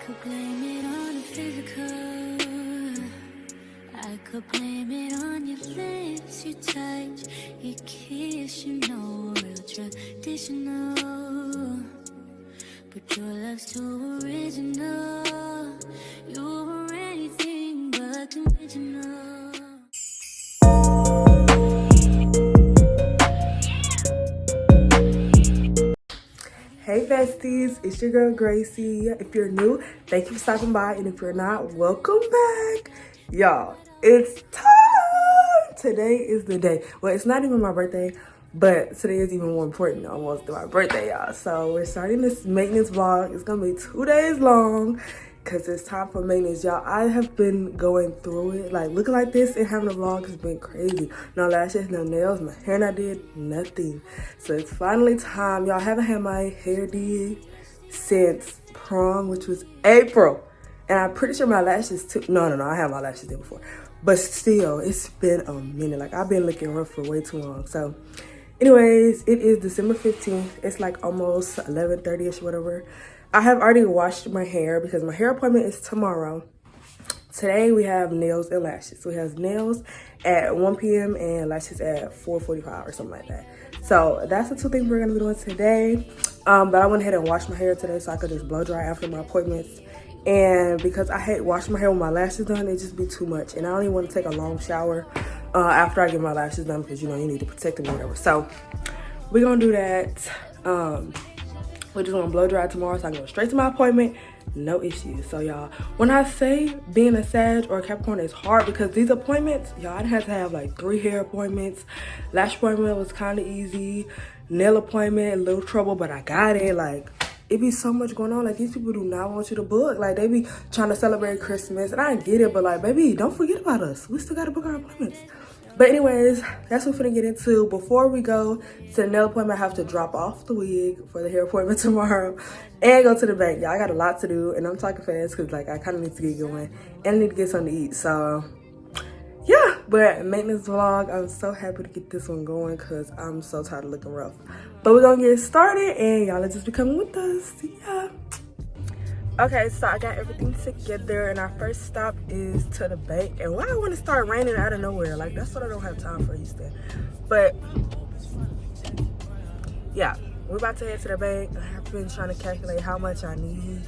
could blame it on the physical. I could blame it on your lips, your touch, your kiss, you know, real traditional. But your love's too original. You were anything but conventional. Hey besties, it's your girl Gracie. If you're new, thank you for stopping by, and if you're not, welcome back. Y'all, it's time! Today is the day. Well, it's not even my birthday, but today is even more important almost than my birthday, y'all. So we're starting this maintenance vlog. It's gonna be 2 days long because it's time for maintenance, y'all. I have been going through it, like looking like this and having a vlog has been crazy. No lashes, no nails, my hair not did, nothing. So it's finally time. Y'all, haven't had my hair did since prom, which was April. And I'm pretty sure my lashes too. No, I had my lashes did before. But still, it's been a minute. Like, I've been looking rough for way too long. So anyways, it is December 15th. It's like almost 11:30ish, whatever. I have already washed my hair because my hair appointment is tomorrow. Today we have nails and lashes. We have nails at 1 p.m. and lashes at 4:45 or something like that. So that's the two things we're gonna be doing today. But I went ahead and washed my hair today so I could just blow dry after my appointments. And because I hate washing my hair with my lashes done, it just be too much. And I don't even want to take a long shower after I get my lashes done because, you know, you need to protect them or whatever. So we're gonna do that. We're just gonna blow dry tomorrow so I can go straight to my appointment. No issues. So y'all, when I say being a Sag or a Capricorn is hard because these appointments, y'all, I had to have like 3 hair appointments. Lash appointment was kind of easy. Nail appointment, a little trouble, but I got it. Like, it be so much going on. Like, these people do not want you to book. Like, they be trying to celebrate Christmas, and I get it, but like, baby, don't forget about us. We still gotta book our appointments. But anyways, that's what we're gonna get into. Before we go to the nail appointment, I have to drop off the wig for the hair appointment tomorrow and go to the bank. Y'all, I got a lot to do, and I'm talking fast because like I kind of need to get going and I need to get something to eat. So yeah, but maintenance vlog, I'm so happy to get this one going because I'm so tired of looking rough. But we're gonna get started, and y'all, let's just be coming with us. Yeah. Okay, so I got everything together, and our first stop is to the bank. And why I want to start raining out of nowhere? Like, that's what I don't have time for, Easter. But yeah, we're about to head to the bank. I've been trying to calculate how much I need,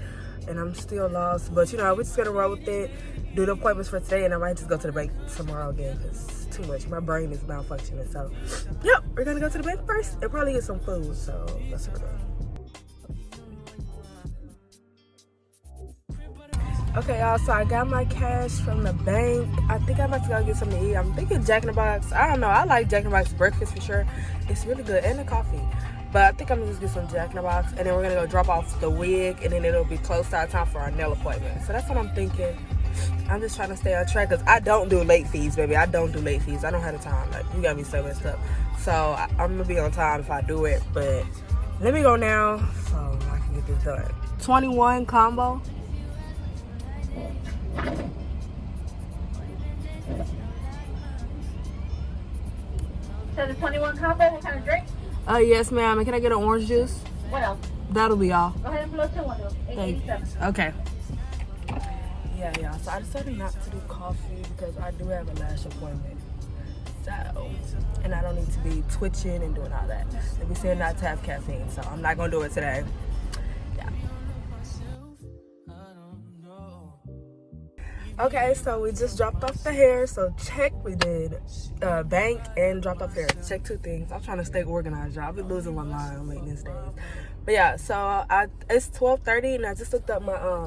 and I'm still lost. But you know, we're just gonna roll with it, do the appointments for today, and I might just go to the bank tomorrow again because it's too much. My brain is malfunctioning. So yep, we're gonna go to the bank first and probably get some food. So that's what we're doing. Okay, y'all, so I got my cash from the bank. I think I'm about to go get something to eat. I'm thinking Jack in the Box. I don't know. I like Jack in the Box breakfast for sure. It's really good. And the coffee. But I think I'm going to just get some Jack in the Box. And then we're going to go drop off the wig. And then it'll be close to our time for our nail appointment. So that's what I'm thinking. I'm just trying to stay on track because I don't do late fees, baby. I don't do late fees. I don't have the time. Like, you got me so messed up. So I'm going to be on time if I do it. But let me go now so I can get this done. 21 combo. So the 21 combo, what kind of drink? Yes, ma'am. And can I get an orange juice? What else? That'll be all. Go ahead and blow 2 on those. $8.87. Okay. Yeah, y'all. So I decided not to do coffee because I do have a lash appointment. So, and I don't need to be twitching and doing all that. They be saying not to have caffeine, so I'm not gonna do it today. Yeah. Okay, so we just dropped off the hair. So check, we did bank and dropped off hair. Check 2 things. I'm trying to stay organized, y'all. I've been losing my mind on maintenance days. But yeah, so it's 12:30 and I just looked up my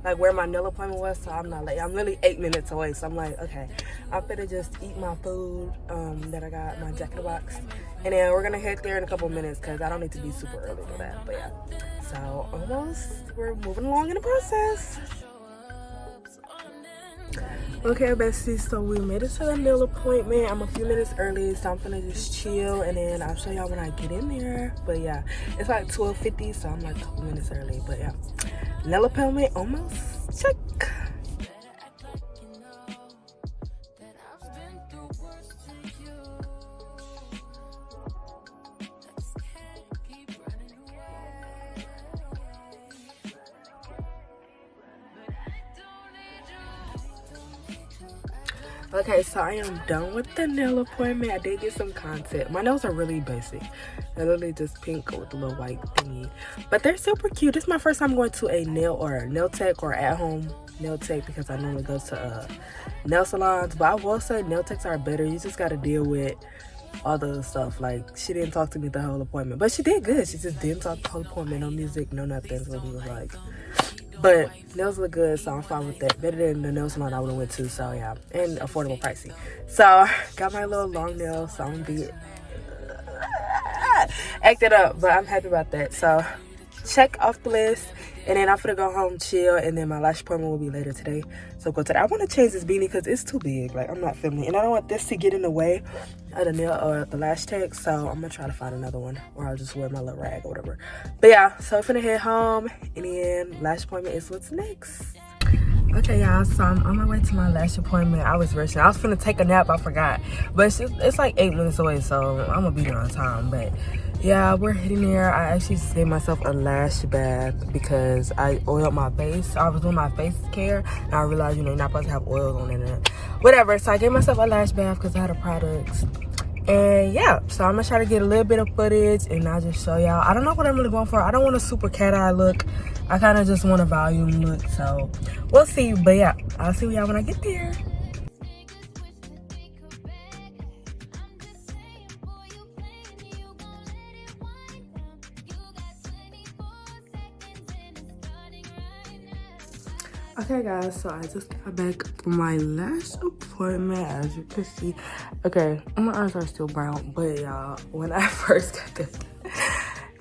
like where my nail appointment was, so I'm not late. I'm really 8 minutes away, so I'm like, okay, I'm finna just eat my food that I got, my Jack in the Box, and then we're gonna head there in a couple minutes because I don't need to be super early for that. But yeah, so almost, we're moving along in the process. Okay, besties, so we made it to the nail appointment. I'm a few minutes early, so I'm gonna just chill, and then I'll show y'all when I get in there. But yeah, it's like 12:50, so I'm like a couple minutes early. But yeah, nail appointment almost check. Okay, so I am done with the nail appointment. I did get some content. My nails are really basic. They're literally just pink with a little white thingy. But they're super cute. This is my first time going to a nail tech or at-home nail tech because I normally go to nail salons. But I will say nail techs are better. You just got to deal with all the stuff. Like, she didn't talk to me the whole appointment. But she did good. She just didn't talk the whole appointment. No music, no nothing. So it was like... But nails look good, so I'm fine with that. Better than the nail salon I would have went to, so yeah. And affordable pricey. So, got my little long nails, so I'm gonna be acted up, but I'm happy about that. So, check off the list. And then I'm gonna go home, chill, and then my lash appointment will be later today. So go to that. I want to change this beanie because it's too big. Like, I'm not feeling it. And I don't want this to get in the way of the nail or the lash tech. So I'm gonna try to find another one, or I'll just wear my little rag or whatever. But yeah, so I'm finna head home, and then lash appointment is what's next. Okay, y'all, so I'm on my way to my lash appointment. I was rushing. I was finna take a nap, I forgot. But it's like 8 minutes away, so I'm gonna be there on time. But yeah, we're heading there. I actually just gave myself a lash bath because I oiled my face. I was doing my face care, and I realized, you know, you're not supposed to have oils on it and whatever. So I gave myself a lash bath because I had a product. And yeah, so I'm gonna try to get a little bit of footage and I'll just show y'all. I don't know what I'm really going for. I don't want a super cat eye look. I kind of just want a volume look. So we'll see. But yeah, I'll see y'all when I get there. Okay guys, so I just got back from my lash appointment, as you can see. Okay, my eyes are still brown, but y'all, when I first got them,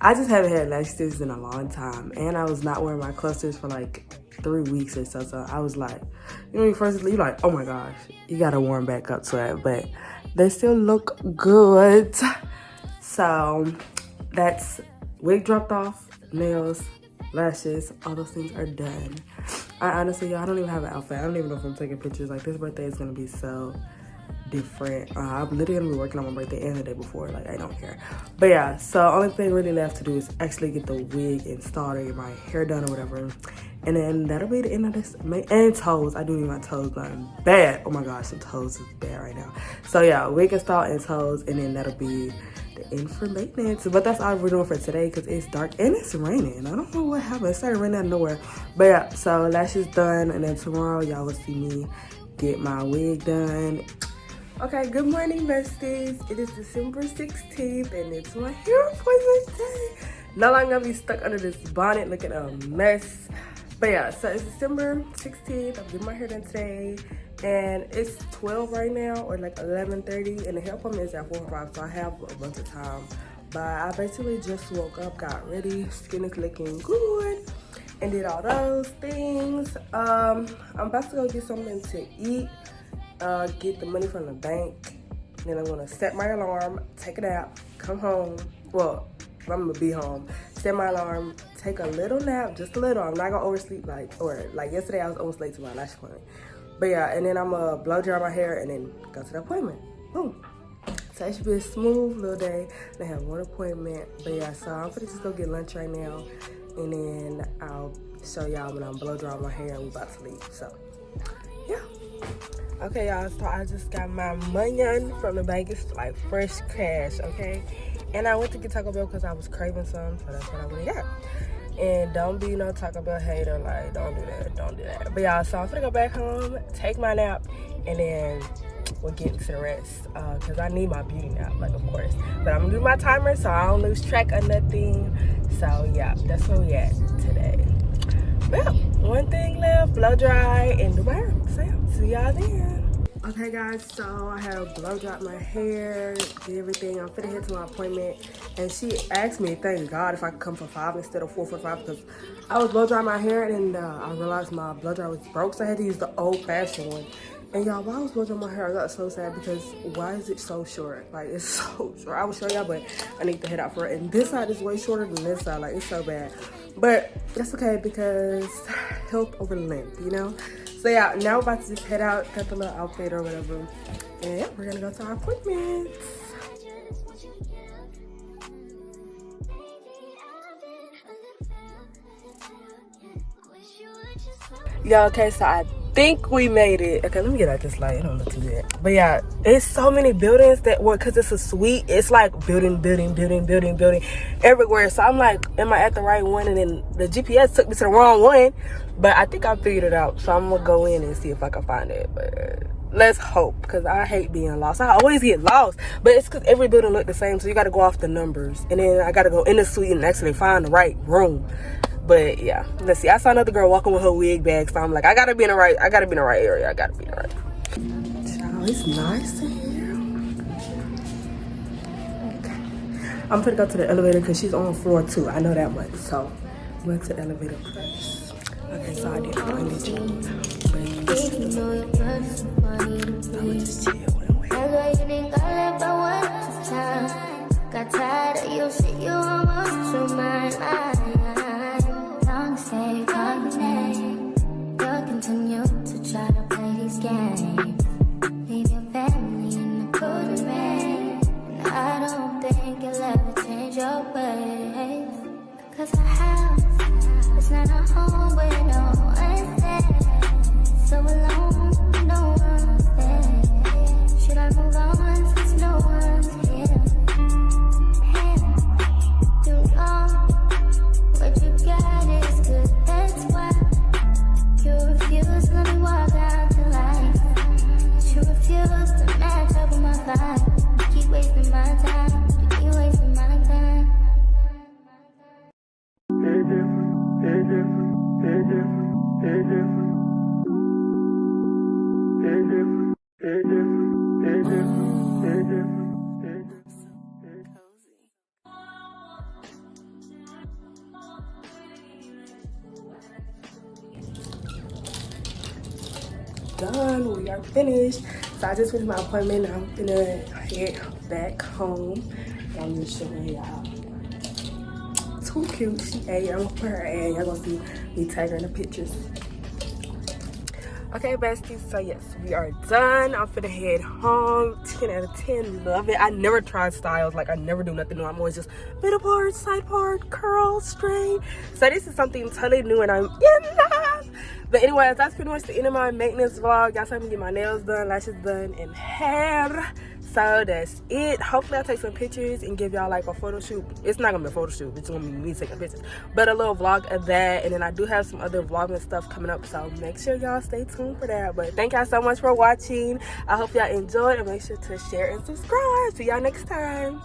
I just haven't had lash stitches in a long time, and I was not wearing my clusters for like 3 weeks or so. So I was like, you know, when you first leave, like, oh my gosh, you gotta warm back up to it. But they still look good. So that's wig dropped off, nails, lashes, all those things are done. I honestly, y'all, I don't even have an outfit. I don't even know if I'm taking pictures. Like, this birthday is gonna be so different. I'm literally gonna be working on my birthday and the day before. Like, I don't care. But yeah, so only thing really left to do is actually get the wig installed or get my hair done or whatever. And then that'll be the end of this. And toes. I do need my toes done bad. Oh my gosh, some toes is bad right now. So yeah, wig installed and toes, and then that'll be the end for maintenance. But that's all we're doing for today because it's dark and it's raining. I don't know what happened. It started raining out of nowhere. But yeah, so lashes done, and then tomorrow y'all will see me get my wig done. Okay, good morning, besties. It is December 16th, and it's my hair appointment day. No longer gonna be stuck under this bonnet looking a mess. But yeah, so it's December 16th. I'm getting my hair done today. And it's 12 right now, or like 11:30, and the hair appointment is at 4:05, so I have a bunch of time. But I basically just woke up, got ready, skin is looking good, and did all those things. I'm about to go get something to eat, get the money from the bank, then I'm gonna set my alarm, take a nap, come home. Well, I'm gonna be home, set my alarm, take a little nap, just a little. I'm not gonna oversleep like yesterday. I was almost late to my lash appointment. But yeah, and then I'm gonna blow dry my hair and then go to the appointment. Boom. So it should be a smooth little day. I have one appointment. But yeah, so I'm gonna just go get lunch right now, and then I'll show y'all when I'm blow dry my hair and we're about to leave. So yeah. Okay, y'all, so I just got my money from the bank. It's like fresh cash, okay? And I went to get Taco Bell because I was craving some, so that's what I went and got. And don't be no Taco Bell hater, like, don't do that. But y'all, so I'm gonna go back home, take my nap, and then we'll get into the rest. Cause I need my beauty nap, like, of course. But I'm gonna do my timer so I don't lose track of nothing. So yeah, that's where we at today. Well, one thing left, blow dry and do my hair. So yeah, see y'all then. Okay guys, so I have blow dried my hair, did everything. I'm finna head to my appointment, and she asked me, thank God, if I could come for 5 instead of 4:45 because I was blow drying my hair, and I realized my blow dryer was broke, so I had to use the old-fashioned one. And y'all, while I was blow drying my hair, I got so sad because why is it so short? Like, it's so short. I will show y'all, but I need to head out for it. And this side is way shorter than this side. Like, it's so bad. But that's okay because health over length, you know? So yeah, now we're about to just head out, cut the little outfit or whatever. And yeah, we're gonna go to our appointments. Yeah, okay, so I think we made it. Okay, let me get out this light. I don't look too good. But yeah, it's so many buildings that work because it's a suite. It's like building everywhere. So I'm like, am I at the right one? And then the GPS took me to the wrong one. But I think I figured it out. So I'm going to go in and see if I can find it. But let's hope, because I hate being lost. I always get lost. But it's because every building look the same. So you got to go off the numbers. And then I got to go in the suite and actually find the right room. But yeah, let's see. I saw another girl walking with her wig bag, so I'm like, I gotta be in the right area. Child, it's nice in here. Okay. I'm gonna go to the elevator because she's on floor 2. I know that much. So went to the elevator first. Okay, so I did find it. But this is the I would just chill and wait. Got tired of you, shit, you almost to my mind. Stay cognizant. You'll continue to try to play these games. Leave your family in the cold rain. And I don't think you'll ever change your ways. Cause a house is not a home where no one's there. So alone, no one's there. Should I move on since no one's here? Hey, do know what you got is good, that's why you refuse to let me walk out the light. You refuse to match up with my vibe. You keep wasting my time. You keep wasting my time. Done, we are finished. So I just finished my appointment. I'm gonna head back home. I'm just showing y'all. Too cute. She ate. I'm gonna put her in. Y'all gonna see me tag her in the pictures. Okay, besties, so yes, we are done. I'm finna head home. 10 out of 10, love it. I never try styles, like I never do nothing new. I'm always just middle part, side part, curl, straight. So this is something totally new and I'm in love. But anyways, that's pretty much the end of my maintenance vlog. Y'all saw me get my nails done, lashes done, and hair. So that's it. Hopefully I'll take some pictures and give y'all like a photo shoot. It's not gonna be a photo shoot, it's gonna be me taking pictures, but a little vlog of that. And then I do have some other vlogging stuff coming up, so make sure y'all stay tuned for that. But thank y'all so much for watching. I hope y'all enjoyed, and make sure to share and subscribe. See y'all next time.